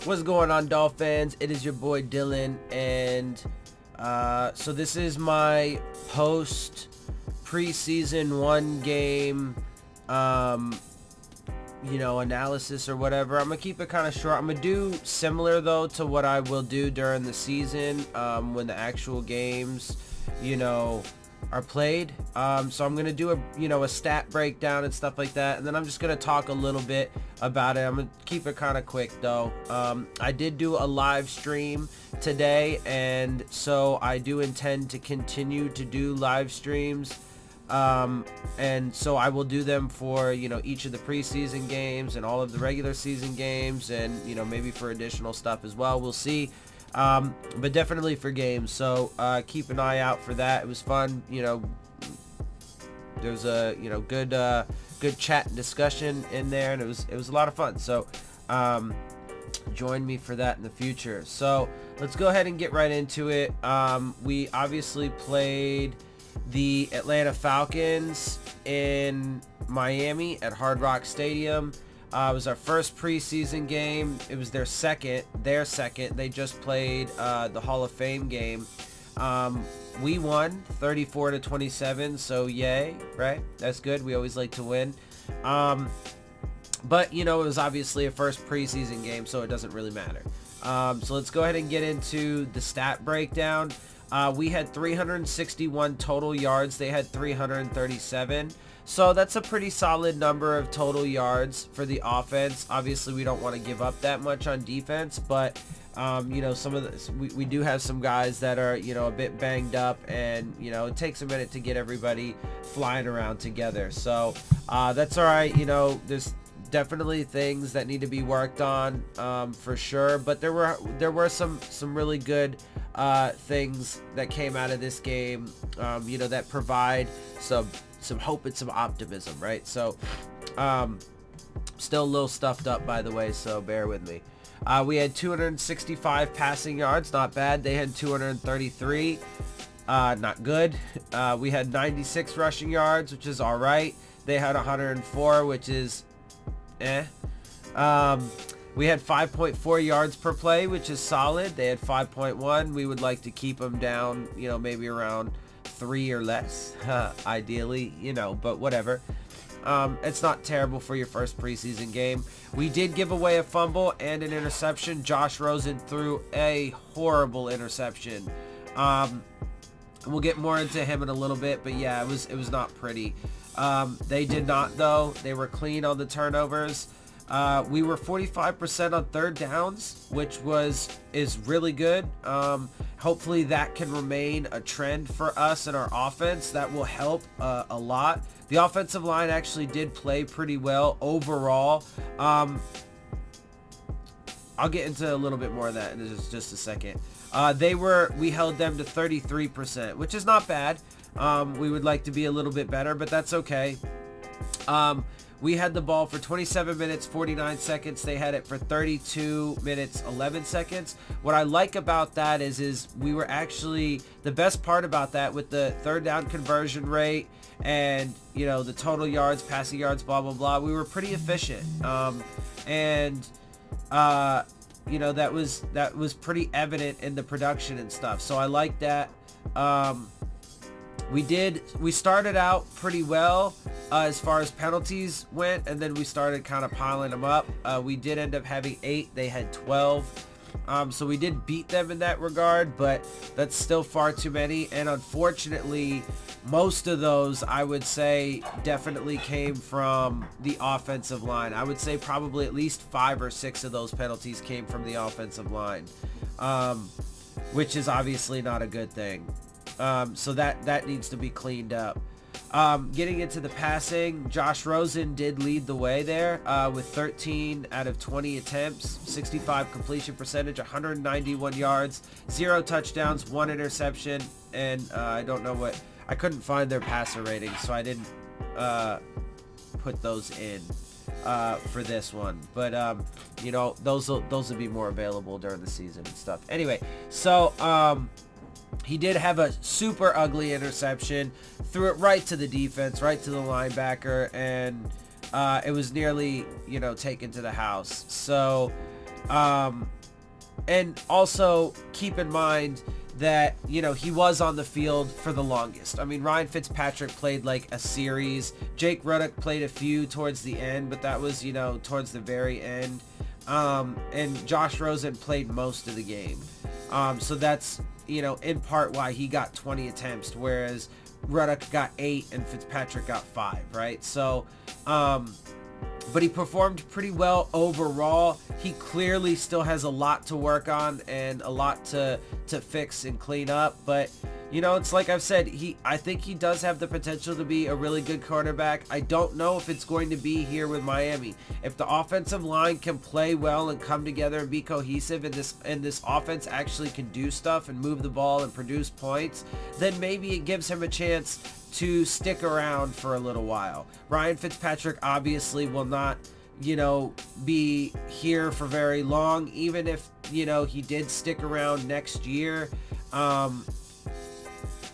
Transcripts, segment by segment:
What's going on, Dolphins? It is your boy Dillon, and so this is my post preseason one game analysis or whatever. I'm gonna keep it kind of short. I'm gonna do similar though to what I will do during the season when the actual games are played. So I'm gonna do a stat breakdown and stuff like that, and then I'm just gonna talk a little bit about it. I'm gonna keep it kind of quick though. I did do a live stream today, and so I do intend to continue to do live streams, and so I will do them for each of the preseason games and all of the regular season games, and maybe for additional stuff as well. We'll see. But definitely for games, so keep an eye out for that. It was fun. There's a good chat and discussion in there, and it was a lot of fun. So join me for that in the future. So let's go ahead and get right into it. We obviously played the Atlanta Falcons in Miami at Hard Rock Stadium. It was our first preseason game. It was their second. They just played the Hall of Fame game. We won 34-27, so yay, right? That's good. We always like to win. But it was obviously a first preseason game, so it doesn't really matter. So let's go ahead and get into the stat breakdown. We had 361 total yards. They had 337. So that's a pretty solid number of total yards for the offense. Obviously, we don't want to give up that much on defense, but some of we do have some guys that are a bit banged up, and it takes a minute to get everybody flying around together. So that's all right. There's definitely things that need to be worked on for sure, but there were some really good things that came out of this game, that provide some hope and some optimism, right? So still a little stuffed up, by the way, so bear with me. We had 265 passing yards, not bad. They had 233, not good. We had 96 rushing yards, which is all right. They had 104, which is we had 5.4 yards per play, which is solid. They had 5.1. We would like to keep them down, maybe around 3 or less, ideally, but whatever. It's not terrible for your first preseason game. We did give away a fumble and an interception. Josh Rosen threw a horrible interception. We'll get more into him in a little bit, but yeah, it was not pretty. They did not, though. They were clean on the turnovers. We were 45% on third downs, which is really good. Hopefully that can remain a trend for us in our offense. That will help a lot. The offensive line actually did play pretty well overall. I'll get into a little bit more of that in just a second. We held them to 33%, which is not bad. We would like to be a little bit better, but that's okay. We had the ball for 27 minutes, 49 seconds. They had it for 32 minutes, 11 seconds. What I like about that is we were actually, the best part about that with the third down conversion rate and, the total yards, passing yards, blah, blah, blah, we were pretty efficient. That was pretty evident in the production and stuff. So I like that. We started out pretty well as far as penalties went, and then we started kind of piling them up. We did end up having 8. They had 12. So we did beat them in that regard, but that's still far too many. And unfortunately, most of those, I would say, definitely came from the offensive line. I would say probably at least 5 or 6 of those penalties came from the offensive line, which is obviously not a good thing. So that needs to be cleaned up. Getting into the passing, Josh Rosen did lead the way there with 13 out of 20 attempts, 65 completion percentage, 191 yards, 0 touchdowns, 1 interception, and I couldn't find their passer ratings, so I didn't put those in for this one. But those will be more available during the season and stuff. Anyway, so he did have a super ugly interception, threw it right to the defense, right to the linebacker, and it was nearly, taken to the house. So And also keep in mind that, you know, he was on the field for the longest. I mean, Ryan Fitzpatrick played like a series. Jake Rudock played a few towards the end, but that was, you know, towards the very end. And Josh Rosen played most of the game. So that's, you know, in part why he got 20 attempts, whereas Rudock got 8 and Fitzpatrick got 5, right? So, but he performed pretty well overall. He clearly still has a lot to work on and a lot to fix and clean up. But, you know, it's like I've said, I think he does have the potential to be a really good quarterback. I don't know if it's going to be here with Miami. If the offensive line can play well and come together and be cohesive, and this offense actually can do stuff and move the ball and produce points, then maybe it gives him a chance to stick around for a little while. Ryan Fitzpatrick obviously will not, you know, be here for very long. Even if, you know, he did stick around next year,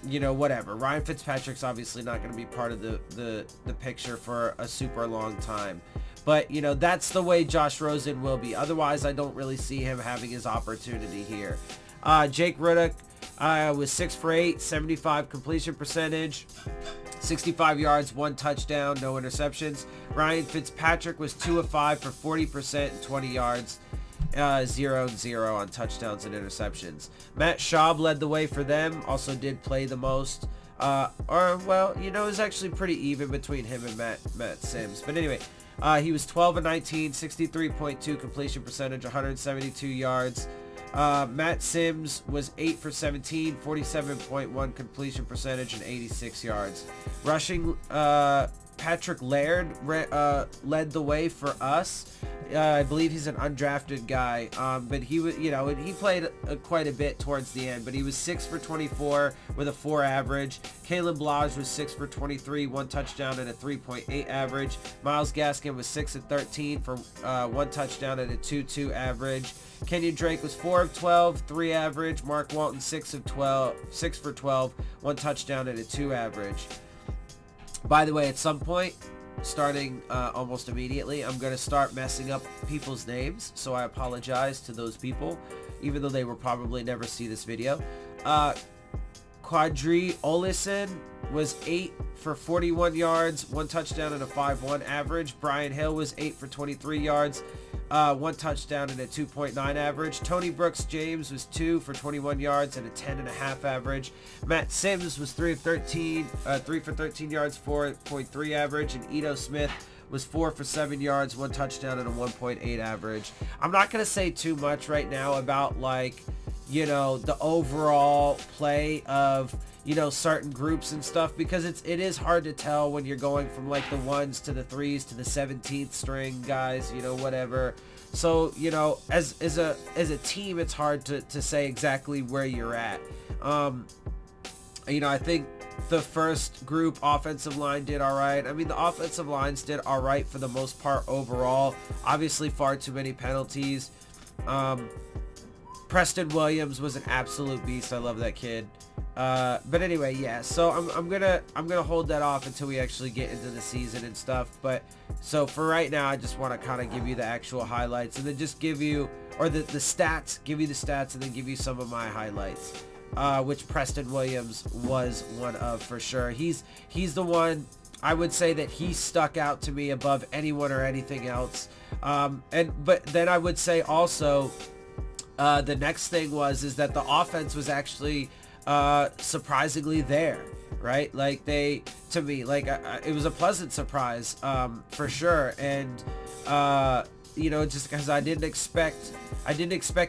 you know, whatever. Ryan Fitzpatrick's obviously not going to be part of the picture for a super long time. But, you know, that's the way Josh Rosen will be. Otherwise, I don't really see him having his opportunity here. Jake Rudock was 6 for 8, 75 completion percentage, 65 yards, 1 touchdown, no interceptions. Ryan Fitzpatrick was 2 of 5 for 40% and 20 yards, 0-0 on touchdowns and interceptions. Matt Schaub led the way for them, also did play the most. Well, you know, it was actually pretty even between him and Matt Sims. But anyway, he was 12 of 19, 63.2 completion percentage, 172 yards. Matt Sims was 8 for 17, 47.1 completion percentage, and 86 yards. Rushing, Patrick Laird led the way for us. I believe he's an undrafted guy, but he was, you know, he played quite a bit towards the end, but he was 6 for 24 with a 4 average. Kalen Blage was 6 for 23, 1 touchdown and a 3.8 average. Myles Gaskin was 6 of 13 for 1 touchdown and a 2.2 average. Kenyon Drake was 4 of 12, 3 average. Mark Walton 6 for 12, 1 touchdown and a 2 average. By the way, at some point, starting almost immediately, I'm going to start messing up people's names, so I apologize to those people, even though they will probably never see this video. Quadri Olison was 8 for 41 yards, 1 touchdown and a 5.1 average. Brian Hill was 8 for 23 yards, 1 touchdown and a 2.9 average. Tony Brooks James was 2 for 21 yards and a 10.5 average. Matt Sims was 3 for 13 yards, 4.3 average. And Ito Smith was 4 for 7 yards, 1 touchdown and a 1.8 average. I'm not going to say too much right now about, like, you know, the overall play of, you know, certain groups and stuff, because it is hard to tell when you're going from like the 1s to the 3s to the 17th string guys, you know, whatever. So, you know, as a team, it's hard to say exactly where you're at. You know, I think the first group offensive line did all right. I mean, the offensive lines did all right for the most part overall. Obviously, far too many penalties. Preston Williams was an absolute beast. I love that kid. But anyway, yeah. So I'm gonna hold that off until we actually get into the season and stuff. But so for right now, I just want to kind of give you the actual highlights and then just give you, or the stats, give you the stats and then give you some of my highlights. Which Preston Williams was one of for sure. He's the one. I would say that he stuck out to me above anyone or anything else. But then I would say also, the next thing is that the offense was actually surprisingly there, right? Like to me, like it was a pleasant surprise for sure. And you know, just because I didn't expect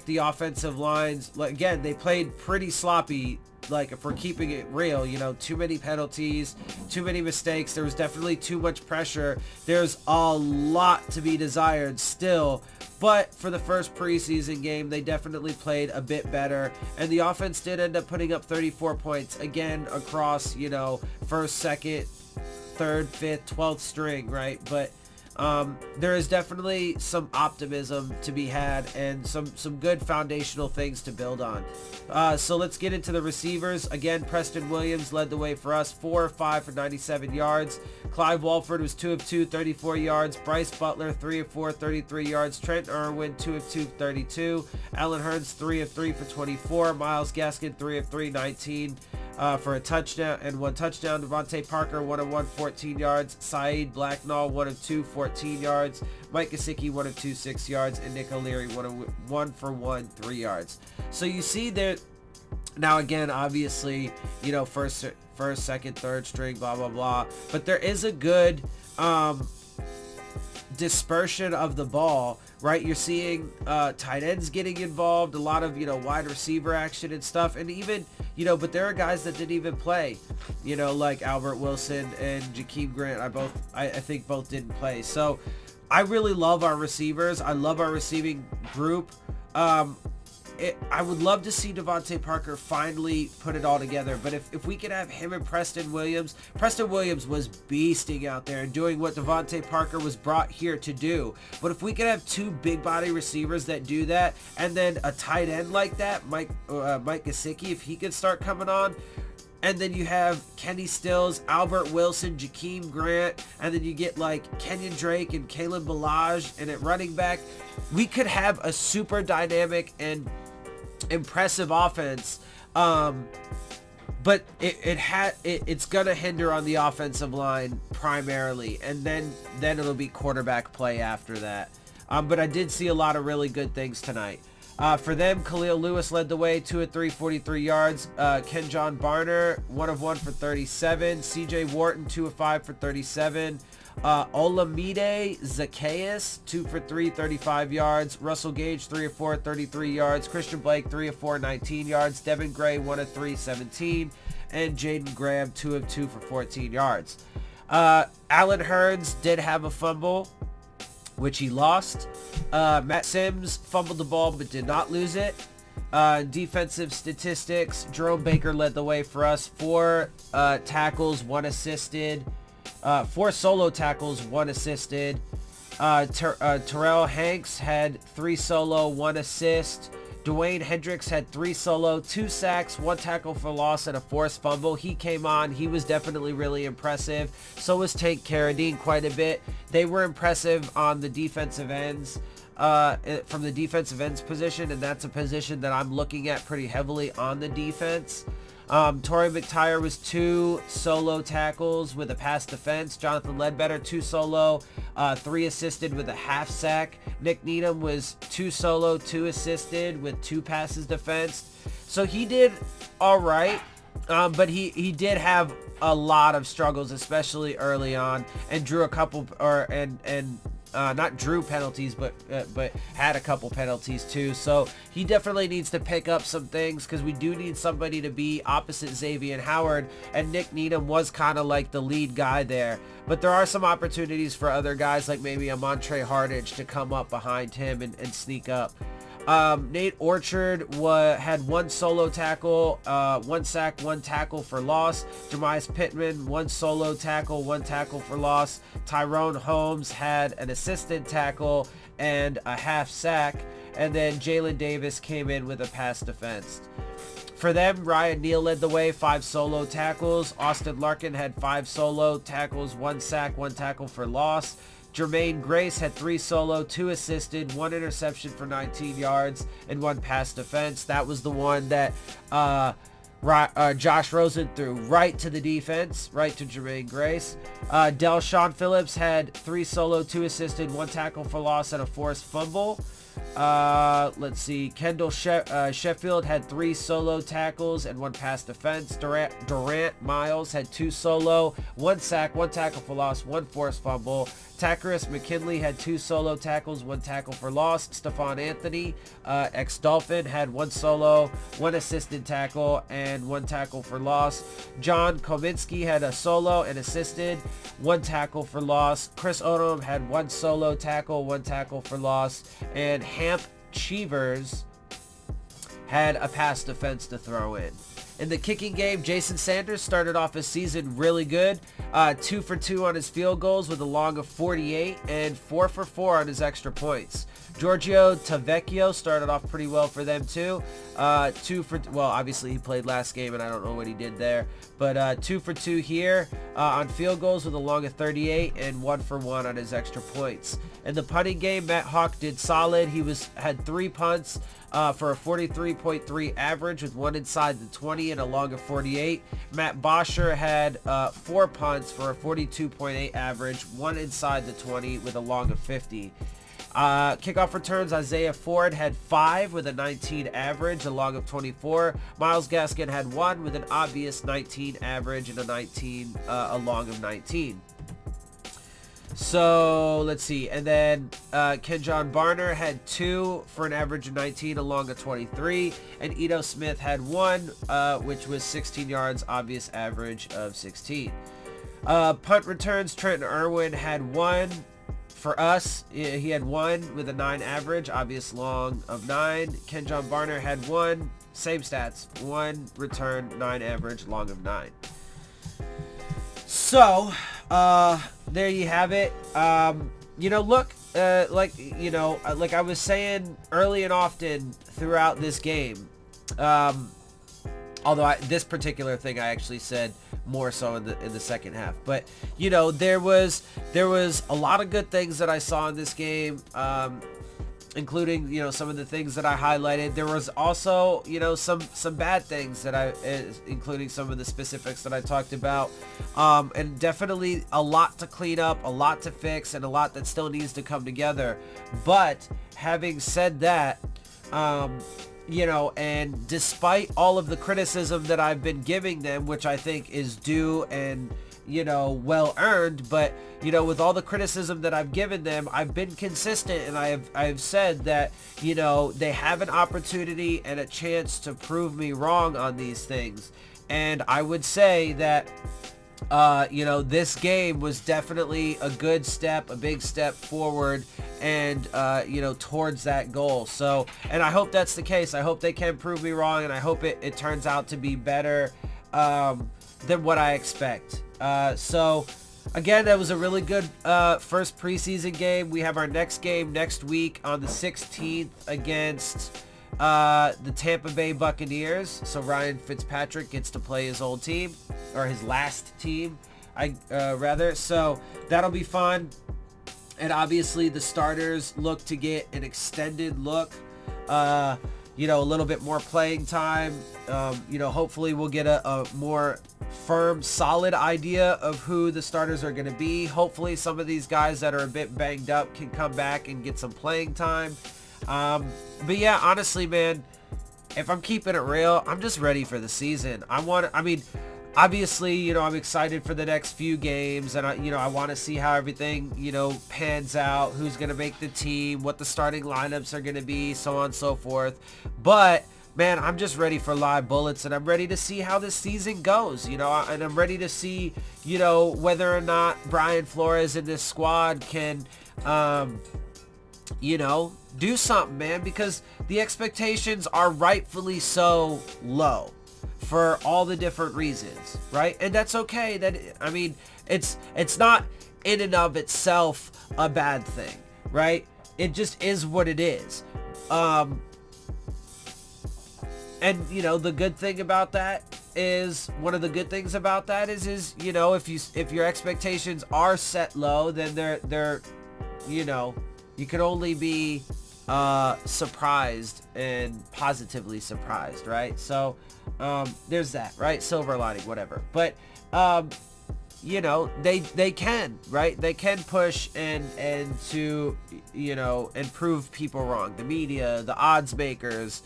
the offensive lines. Like, again, they played pretty sloppy. Like, if we're keeping it real, you know, too many penalties, too many mistakes. There was definitely too much pressure. There's a lot to be desired still. But for the first preseason game, they definitely played a bit better. And the offense did end up putting up 34 points, again, across, you know, first, second, third, fifth, 12th string, right? But there is definitely some optimism to be had and some good foundational things to build on. So let's get into the receivers. Again, Preston Williams led the way for us, 4 of 5 for 97 yards. Clive Walford was 2 of 2, 34 yards. Bryce Butler, 3 of 4, 33 yards. Trent Irwin, 2 of 2, 32. Alan Hearns, 3 of 3 for 24. Myles Gaskin, 3 of 3, 19. For a touchdown and 1 touchdown. Devontae Parker, 1 of 1, 14 yards. Saeed Blacknall, 1 of 2, 14 yards. Mike Gesicki, 1 of 2, 6 yards. And Nick O'Leary, 1 for 1, 3 yards. So you see there, now again, obviously, you know, first, second, third string, blah, blah, blah. But there is a good dispersion of the ball, right? You're seeing tight ends getting involved, a lot of, you know, wide receiver action and stuff. And even, you know, but there are guys that didn't even play, you know, like Albert Wilson and Jakeem Grant. I think both didn't play. So I really love our receivers. I love our receiving group. I would love to see Devontae Parker finally put it all together, but if we could have him and Preston Williams was beasting out there and doing what Devontae Parker was brought here to do. But if we could have 2 big body receivers that do that, and then a tight end like that, Mike Gesicki, if he could start coming on, and then you have Kenny Stills, Albert Wilson, Jakeem Grant, and then you get like Kenyon Drake and Kalen Ballage, and at running back, we could have a super dynamic and impressive offense. But it's gonna hinder on the offensive line primarily, and then it'll be quarterback play after that. But I did see a lot of really good things tonight. For them, Khalil Lewis led the way, 2 of 3, 43 yards. Kenjon Barner, 1 of 1 for 37. CJ Wharton, 2 of 5 for 37. Olamide Zacchaeus, 2 for 3, 35 yards. Russell Gage, 3 of 4, 33 yards. Christian Blake, 3 of 4, 19 yards. Devin Gray, 1 of 3, 17. And Jaden Graham, 2 of 2 for 14 yards. Alan Hearns did have a fumble, which he lost. Matt Sims fumbled the ball but did not lose it. Defensive statistics, Jerome Baker led the way for us. 4 tackles, 1 assisted. 4 solo tackles, 1 assisted. Terrell Hanks had 3 solo, 1 assist. Dwayne Hendricks had 3 solo, 2 sacks, 1 tackle for loss, and a forced fumble. He came on. He was definitely really impressive. So was Tank Carradine quite a bit. They were impressive on the defensive ends, from the defensive ends position, and that's a position that I'm looking at pretty heavily on the defense. Torrey McTyer was 2 solo tackles with a pass defense. Jonathan Ledbetter, 2 solo, 3 assisted with a half sack. Nick Needham was 2 solo, 2 assisted with 2 passes defensed. So he did all right, but he did have a lot of struggles, especially early on, and drew a couple, not drew penalties, but had a couple penalties too. So he definitely needs to pick up some things, because we do need somebody to be opposite Xavier Howard, and Nick Needham was kind of like the lead guy there. But there are some opportunities for other guys, like maybe a Montre Hardage, to come up behind him and sneak up. Nate Orchard had 1 solo tackle, 1 sack, 1 tackle for loss. Jemias Pittman, 1 solo tackle, 1 tackle for loss. Tyrone Holmes had an assisted tackle and a half sack. And then Jalen Davis came in with a pass defense. For them, Ryan Neal led the way, 5 solo tackles. Austin Larkin had 5 solo tackles, 1 sack, 1 tackle for loss. Jermaine Grace had 3 solo, 2 assisted, 1 interception for 19 yards, and 1 pass defense. That was the one that Josh Rosen threw right to the defense, right to Jermaine Grace. Del'Shawn Phillips had 3 solo, 2 assisted, 1 tackle for loss, and a forced fumble. Let's see. Kendall Sheffield had 3 solo tackles and 1 pass defense. Durant Miles had 2 solo, 1 sack, 1 tackle for loss, 1 forced fumble. Takaris McKinley had 2 solo tackles, 1 tackle for loss. Stephon Anthony, ex-Dolphin, had 1 solo, 1 assisted tackle, and 1 tackle for loss. John Kominski had a solo and assisted, 1 tackle for loss. Chris Odom had 1 solo tackle, 1 tackle for loss. And Hamp Cheevers had a pass defense to throw in. In the kicking game, Jason Sanders started off his season really good. 2 for 2 on his field goals with a long of 48 and 4 for 4 on his extra points. Giorgio Tavecchio started off pretty well for them too. Well, obviously he played last game and I don't know what he did there. But 2 for 2 here on field goals with a long of 38 and 1 for 1 on his extra points. In the punting game, Matt Hawk did solid. He had 3 punts for a 43.3 average with 1 inside the 20 and a long of 48. Matt Bosher had 4 punts for a 42.8 average, 1 inside the 20 with a long of 50. Kickoff returns, Isaiah Ford had 5 with a 19 average, a long of 24. Myles Gaskin had 1 with an obvious 19 average and a long of 19. So let's see, and then Kenjon Barner had 2 for an average of 19, a long of 23, and Ito Smith had 1, which was 16 yards, obvious average of 16. Punt returns, Trenton Irwin had 1 for us. He had 1 with a 9 average, obvious long of 9. Kenjon Barner had 1, same stats, 1 return, 9 average, long of 9. So there you have it. Look, like I was saying early and often throughout this game, although this particular thing I actually said more so in the second half, but there was a lot of good things that I saw in this game, including some of the things that I highlighted. There was also some bad things that including some of the specifics that I talked about, and definitely a lot to clean up, a lot to fix, and a lot that still needs to come together. But having said that, and despite all of the criticism that I've been giving them, which I think is due and well earned, but with all the criticism that I've given them, I've been consistent, and I've said that they have an opportunity and a chance to prove me wrong on these things. And I would say that this game was definitely a good step, a big step forward, and towards that goal. So, and I hope that's the case. I hope they can prove me wrong, and I hope it turns out to be better than what I expect. So again, that was a really good first preseason game. We have our next game next week on the 16th against the Tampa Bay Buccaneers. So Ryan Fitzpatrick gets to play his old team, or his last team, rather. So that'll be fun. And obviously the starters look to get an extended look, a little bit more playing time. Hopefully we'll get a more firm, solid idea of who the starters are going to be. Hopefully some of these guys that are a bit banged up can come back and get some playing time. But yeah, honestly, man, if I'm keeping it real, I'm just ready for the season. Obviously, I'm excited for the next few games, and I want to see how everything, pans out, who's going to make the team, what the starting lineups are going to be, so on and so forth. But man, I'm just ready for live bullets, and I'm ready to see how this season goes, and I'm ready to see, whether or not Brian Flores in this squad can, do something, man, because the expectations are rightfully so low for all the different reasons, right? And that's okay. It's not in and of itself a bad thing, right? It just is what it is. And the good thing about that is, one of the good things about that is if your expectations are set low, then they're you can only be surprised and positively surprised, right? So there's that, right? Silver lining, whatever. But they can, right? They can push and to and prove people wrong. The media, the odds makers,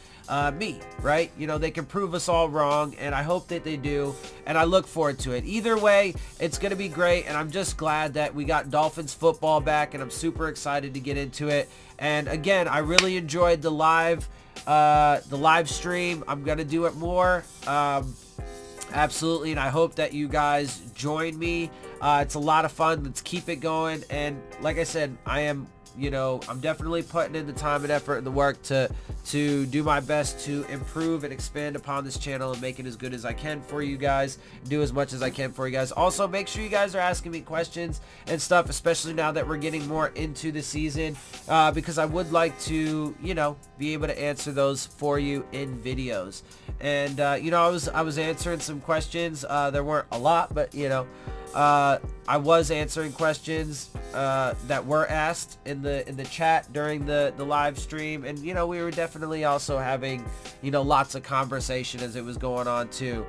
me, right? They can prove us all wrong, and I hope that they do, and I look forward to it. Either way, it's going to be great, and I'm just glad that we got Dolphins football back, and I'm super excited to get into it. And again, I really enjoyed the live stream. I'm going to do it more. Absolutely, and I hope that you guys join me. It's a lot of fun. Let's keep it going. And like I said, I am you know, I'm definitely putting in the time and effort and the work to do my best to improve and expand upon this channel and make it as good as I can for you guys, do as much as I can for you guys. Also, make sure you guys are asking me questions and stuff, especially now that we're getting more into the season, because I would like to, you know, be able to answer those for you in videos. And you know, I was answering some questions. There weren't a lot, but you know, I was answering questions that were asked in the chat during the live stream, and you know, we were definitely also having, you know, lots of conversation as it was going on too.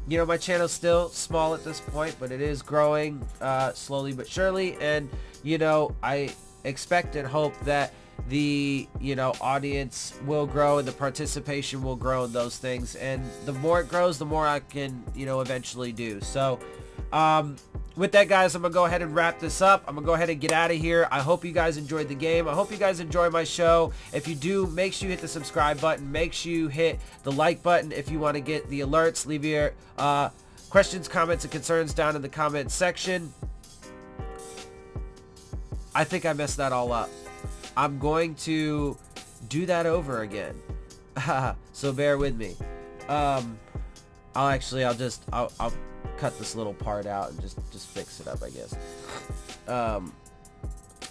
You know, my channel's still small at this point, but it is growing slowly but surely, and you know, I expect and hope that the, you know, audience will grow and the participation will grow in those things, and the more it grows, the more I can, you know, eventually do. So with that, guys, I'm gonna go ahead and wrap this up. I'm gonna go ahead and get out of here. I hope you guys enjoyed the game. I hope you guys enjoy my show. If you do, make sure you hit the subscribe button. Make sure you hit the like button if you want to get the alerts. Leave your questions, comments, and concerns down in the comment section. I think I messed that all up. I'm going to do that over again. So bear with me. I'll cut this little part out and just fix it up, I guess.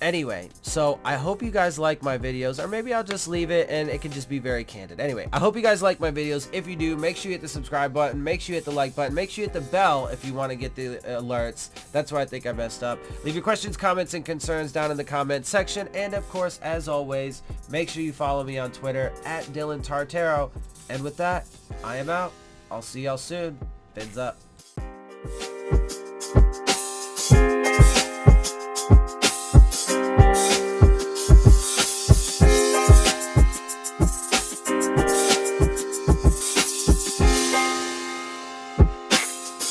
Anyway, so I hope you guys like my videos, or maybe I'll just leave it and it can just be very candid. Anyway, I hope you guys like my videos. If you do, make sure you hit the subscribe button, make sure you hit the like button, make sure you hit the bell if you want to get the alerts. That's where I think I messed up. Leave your questions, comments, and concerns down in the comment section, and of course, as always, make sure you follow me on Twitter at Dillon Tartaro. And with that, I am out. I'll see y'all soon. Fins up.